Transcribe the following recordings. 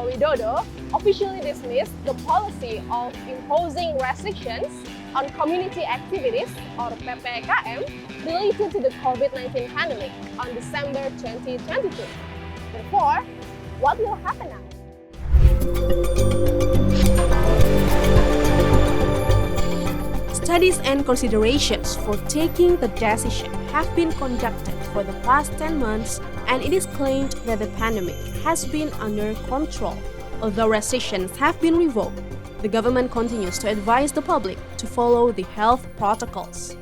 Joko Widodo officially dismissed the policy of imposing restrictions on community activities or PPKM related to the COVID-19 pandemic on December 2022. Therefore, what will happen now? Studies and considerations for taking the decision have been conducted for the past 10 months, and it is claimed that the pandemic has been under control. Although restrictions have been revoked, the government continues to advise the public to follow the health protocols.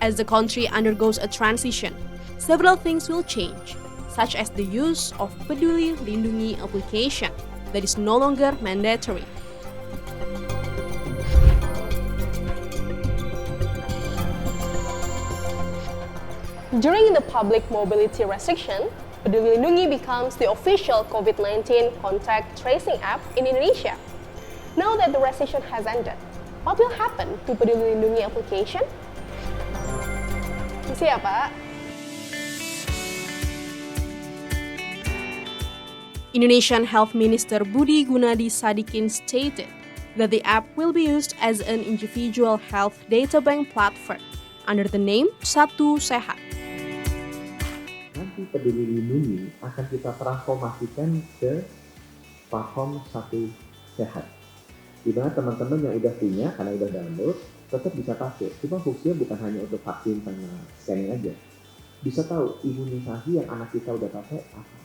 As the country undergoes a transition, several things will change, such as the use of Peduli Lindungi application that is no longer mandatory. During the public mobility restriction, Peduli Lindungi becomes the official COVID-19 contact tracing app in Indonesia. Now that the restriction has ended, what will happen to Peduli Lindungi application? Misi ya, Pak? Indonesian Health Minister Budi Gunadi Sadikin stated that the app will be used as an individual health data bank platform under the name Satu Sehat. Nanti Peduli Lindungi akan kita transformasikan ke platform Satu Sehat, di mana teman-teman yang udah punya karena udah download tetap bisa pakai. Cuma fungsinya bukan hanya untuk vaksin sama scanning aja, bisa tahu imunisasi yang anak kita udah pakai apa.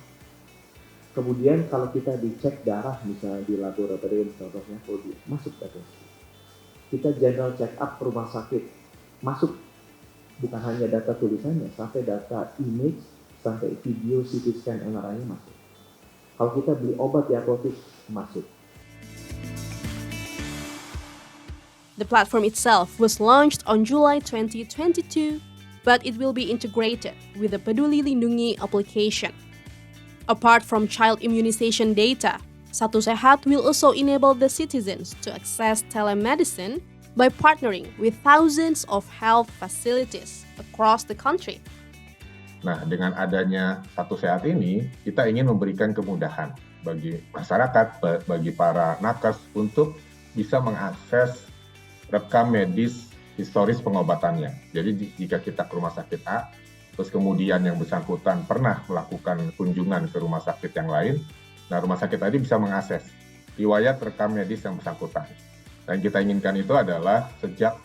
Kemudian kalau kita dicek darah misalnya di laboratorium contohnya COVID, masuk data. Kita general check up rumah sakit, masuk. Bukan hanya data tulisannya, sampai data image, sampai video CT scan MRI-nya masuk. Kalau kita beli obat di apotek, masuk. The platform itself was launched on July 2022, but it will be integrated with the Peduli Lindungi application. Apart from child immunization data, Satu Sehat will also enable the citizens to access telemedicine by partnering with thousands of health facilities across the country. Nah, dengan adanya Satu Sehat ini, kita ingin memberikan kemudahan bagi masyarakat, bagi para nakes untuk bisa mengakses rekam medis historis pengobatannya. Jadi jika kita ke rumah sakit A, terus kemudian yang bersangkutan pernah melakukan kunjungan ke rumah sakit yang lain, nah rumah sakit tadi bisa mengakses riwayat rekam medis yang bersangkutan. Dan kita inginkan itu adalah sejak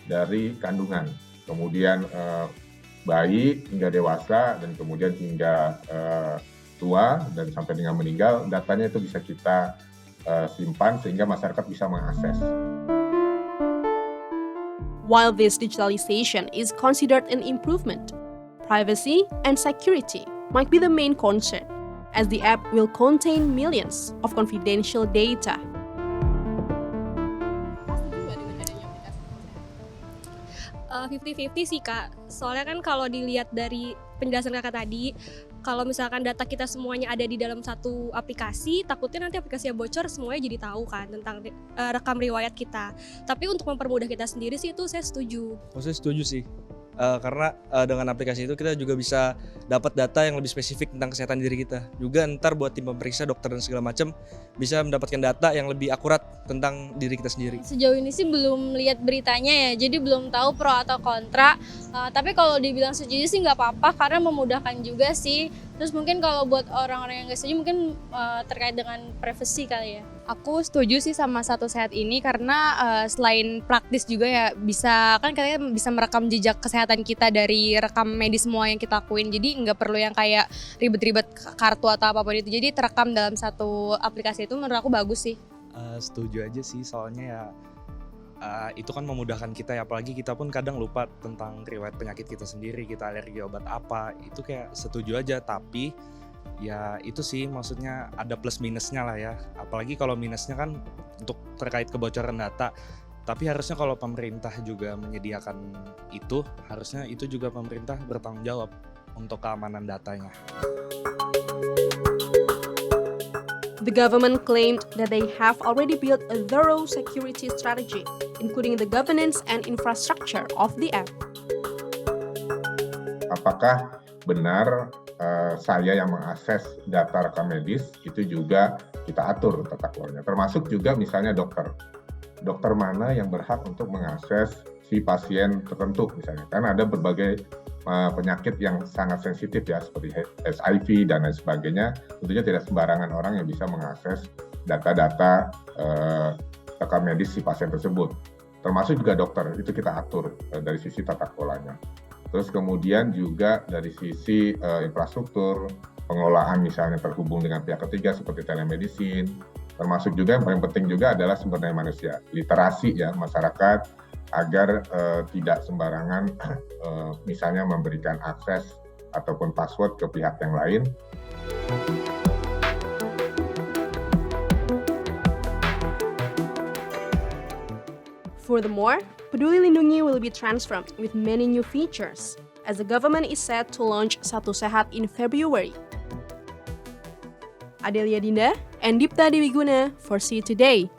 dari kandungan, kemudian bayi hingga dewasa, dan kemudian hingga tua, dan sampai dengan meninggal, datanya itu bisa kita simpan sehingga masyarakat bisa mengakses. While this digitalization is considered an improvement, privacy and security might be the main concern, as the app will contain millions of confidential data. 50-50 sih Kak, soalnya kan kalau dilihat dari penjelasan Kakak tadi, kalau misalkan data kita semuanya ada di dalam satu aplikasi, takutnya nanti aplikasinya bocor, semuanya jadi tahu kan tentang rekam riwayat kita. Tapi untuk mempermudah kita sendiri sih itu saya setuju. Saya setuju sih, karena dengan aplikasi itu kita juga bisa dapat data yang lebih spesifik tentang kesehatan diri kita. Juga ntar buat tim pemeriksa, dokter dan segala macam bisa mendapatkan data yang lebih akurat tentang diri kita sendiri. Sejauh ini sih belum lihat beritanya ya, jadi belum tahu pro atau kontra. Tapi kalau dibilang setuju sih nggak apa-apa karena memudahkan juga sih. Terus mungkin kalau buat orang-orang yang nggak setuju mungkin terkait dengan privasi kali ya. Aku setuju sih sama Satu Sehat ini karena selain praktis juga ya bisa kan katanya bisa merekam jejak kesehatan kita dari rekam medis semua yang kita lakuin. Jadi nggak perlu yang kayak ribet-ribet kartu atau apapun itu. Jadi terekam dalam satu aplikasi itu menurut aku bagus sih. Setuju aja sih, soalnya ya itu kan memudahkan kita ya, apalagi kita pun kadang lupa tentang riwayat penyakit kita sendiri, kita alergi obat apa, itu kayak setuju aja. Tapi ya itu sih maksudnya ada plus minusnya lah ya, apalagi kalau minusnya kan untuk terkait kebocoran data. Tapi harusnya kalau pemerintah juga menyediakan itu, harusnya itu juga pemerintah bertanggung jawab untuk keamanan datanya. The government claimed that they have already built a thorough security strategy, including the governance and infrastructure of the app. Apakah benar saya yang mengakses data rekam medis itu juga kita atur tata kelolanya. Termasuk juga misalnya dokter mana yang berhak untuk mengakses si pasien tertentu misalnya. Kan ada berbagai penyakit yang sangat sensitif ya seperti HIV dan lain sebagainya. Tentunya tidak sembarangan orang yang bisa mengakses data-data rekam medis si pasien tersebut. Termasuk juga dokter, itu kita atur dari sisi tata kelolanya. Terus kemudian juga dari sisi infrastruktur, pengelolaan misalnya terhubung dengan pihak ketiga seperti telemedicine, termasuk juga yang paling penting juga adalah sumber daya manusia, literasi ya masyarakat agar tidak sembarangan misalnya memberikan akses ataupun password ke pihak yang lain. Furthermore, Peduli Lindungi will be transformed with many new features, as the government is set to launch Satu Sehat in February. Adelia Dinda and Dipta Dewi Guna for See Today.